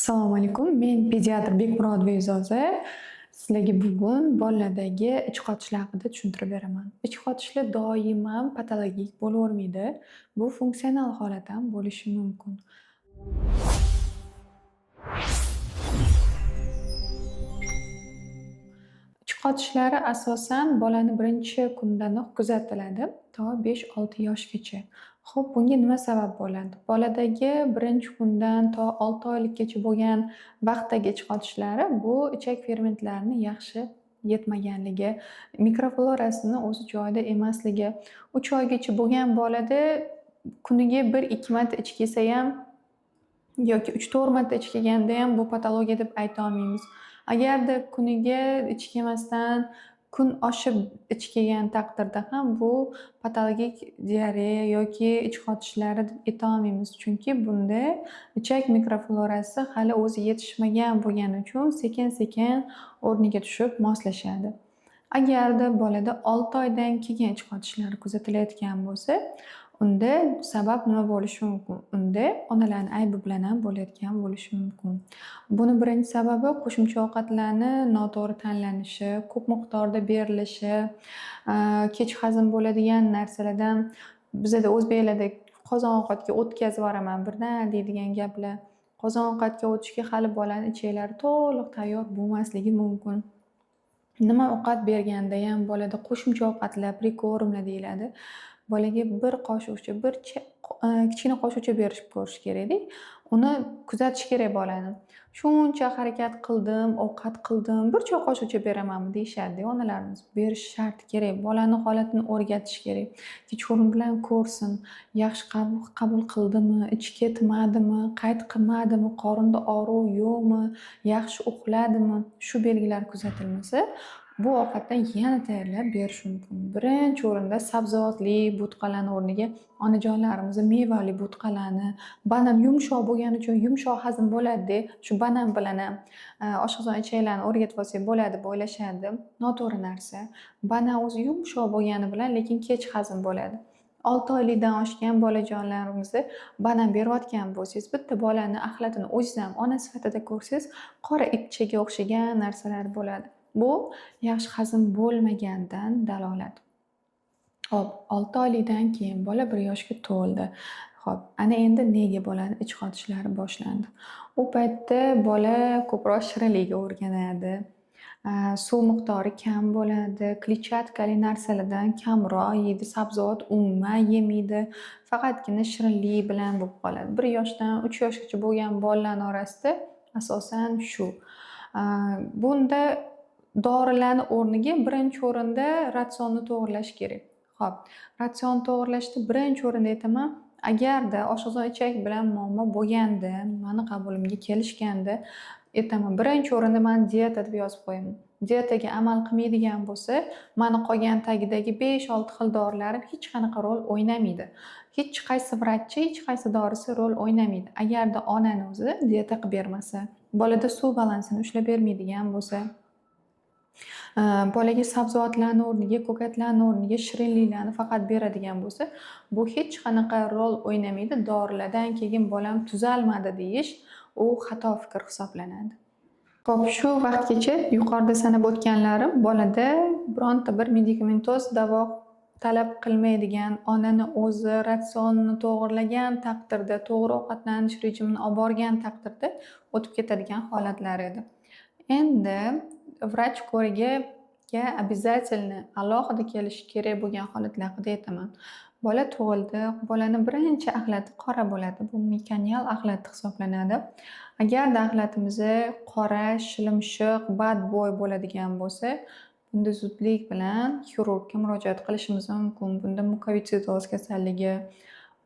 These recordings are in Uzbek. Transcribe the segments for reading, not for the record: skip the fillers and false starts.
Assalomu alaykum. Men pediatr Bekmurod Vezoza. Sizlarga bugun bolalardagi ich qotishlar haqida tushuntirib beraman. Ich qotishlar doimo patologik bo'lavermaydi. Bu funksional holat ham bo'lishi mumkin. Ich qotishlari asosan bolani birinchi kundanoq kuzatiladi to 5-6 yoshgacha. Xo'p, bunga nima sabab bo'ladi? Boladagi birinchi kundan to 6 oylikgacha bo'lgan vaqtdagi ich qotishlari bu ichak fermentlarini yaxshi yetmaganligi, mikroflorasini o'z joyida emasligi. 3 oygacha bo'lgan bolada kuniga 1-2 marta ichib kelsa ham yoki 3-4 marta ichib kelganda ham bu patologiya deb ayta olmaymiz. Agarda kuniga ichib kelmasdan kun oshib ichib kelgan taqdirda ham bu patologik diareya yoki ich qotishlari deb ayta olmaymiz. Chunki bunda ichak mikroflorasi hali o'zi yetishmagan bo'lgani uchun sekin-sekin o'rniga tushib moslashadi. Agarda bolada 6 oydan keyin ich qotishlari kuzatilayotgan bo'lsa, unda sabab nima bo'lishi mumkin? Unda onalarning aybi bilan ham bo'layotgan bo'lishi mumkin. Buni birinchi sababi qo'shimcha ovqatlarni noto'g'ri tanlanishi, ko'p miqdorda berilishi, kech hazm bo'ladigan narsalardan bizada o'zbeklarda qozon ovqatga o'tkazib yuboraman birdan deydigan gaplar. Qozon ovqatga o'tishga hali bolani ichaklari to'liq tayyor bo'lmasligi mumkin. Nima ovqat berganda ham bolada qo'shimcha ovqatlar, prikormlar deyiladi. Bolaga bir qoshiqcha, kichkina qoshiqcha berib ko'rish kerakda. Uni kuzatish kerak bolani. Shuncha harakat qildim, ovqat qildim, bir choy qoshiqcha beramanmi deyishadi onalarimiz. Berish shart kerak. Bolani holatini o'rgatish kerak. Kechqurun bilan ko'rsin, yaxshi qabul qildimi, ichi ketmadimi, qayt qilmadimi, qorinda og'riq yo'qmi, yaxshi uxladimi? Shu belgilar kuzatilmasa, bu ovqatdan yana tayyorlab berish mumkin. Birinchi o'rinda sabzavotli bo'tqalarning o'rniga onajonlarimiz mevali bo'tqalarni, banan yumshoq bo'lgani uchun yumshoq hazm bo'ladi, shu banan bilan ham oshqozon ichaklarni o'rgatib olsak bo'ladi deb o'ylashadi. Noto'g'ri narsa. Banan o'zi yumshoq bo'lgani bilan, lekin kech hazm bo'ladi. 6 oylikdan oshgan bolajonlarimizga banan berayotgan bo'lsangiz, bitta bolani axlatini o'zingiz ham ona sifatida ko'rsangiz, qora ipchaga o'xshagan narsalar bo'ladi. Bu yaxshi hazm bo'lmagandan dalolat. Xo'p, 6 oylikdan keyin bola 1 yoshga to'ldi. Xo'p, ana endi nega bolani ich qotishlari boshlandi? U paytda bola ko'proq shirinlikka o'rganadi. Suv miqdori kam bo'ladi, kletchatkali narsalardan kamroq yeydi, sabzavot umuman yemaydi. Faqatgina shirinlik bilan bo'lib qoladi. 1 yoshdan 3 yoshgacha bo'lgan bolalarning orasida asosan shu. Bunda dorilarning o'rniga birinchi o'rinda ratsionni to'g'irlash kerak. Xo'p, ratsion to'g'irlashda birinchi o'rinda aytaman, agarda oshqozon ichak bilan muammo bo'lganda, meni qabulimga kelishganda aytaman, birinchi o'rinda men dieta deb yozib qo'yaman. Dietaga amal qilmaydigan bo'lsa, meni qolgan tagidagi 5-6 xil dorilarim hech qanaqa rol o'ynamaydi. Hech qaysi vrachchi, hech qaysi dorisi rol o'ynamaydi. Agarda onani o'zi dieta qilib bermasa, bolada suv balansini ushlab bermaydigan bo'lsa, bolaga sabzavotlarning o'rniga, ko'katlarning o'rniga shirinliklarni faqat beradigan bo'lsa, bu hech qanaqa rol o'ynamaydi. Dorilardan keyin bolam tuzalmadi deyish, u xato fikr hisoblanadi. Xo'p, shu vaqtgacha yuqorida sanab o'tganlarim bolada bironta bir medikamentoz davo talab qilmaydigan, onani o'zi ratsionni to'g'irlagan taqdirda, to'g'ri ovqatlanish rejimini olib borgan taqdirda o'tib ketadigan holatlar edi. Endi vrach ko'rigiga обязательно alohida kelishi kerak bo'lgan holatlar haqida aytaman. Bola tug'ildi, bolaning birinchi axlati qora bo'ladi. Bu mekanial axlat hisoblanadi. Agarda axlatimiz qora, shilimshiq, badbo'y bo'ladigan bo'lsa, bunda zudlik bilan xirurgga murojaat qilishimiz mumkin. Bunda mukovitsidoz kasalligi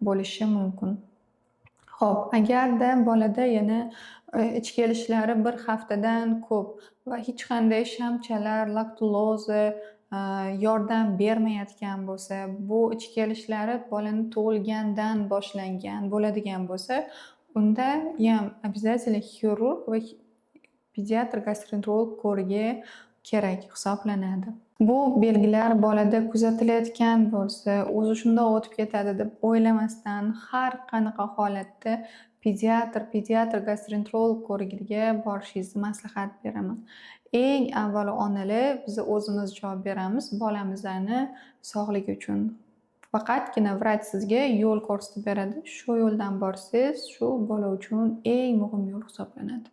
bo'lishi mumkin. Xo'p, agarda bolada yana ich kelishlari 1 haftadan ko'p va hech qanday shamchalar, laktuloza yordam bermayotgan bo'lsa, bu ich kelishlari bolani tug'ilgandan boshlangan bo'ladigan bo'lsa, unda ham обязательно xirurg va pediatr gastroenterolog ko'rigi kerak hisoblanadi. Bu belgilar bolada kuzatilayotgan bo'lsa, o'zi shundoq o'tib ketadi deb o'ylamasdan har qanaqa holatda pediatr, gastroenterolog ko'rigiga borishingizni maslahat beraman. Eng avvalo biz o'zimiz javob beramiz bolamizni sog'ligi uchun. Faqatgina vrach sizga yo'l ko'rsatib beradi. Shu yo'ldan borsangiz, shu bola uchun eng muhim yo'l hisoblanadi.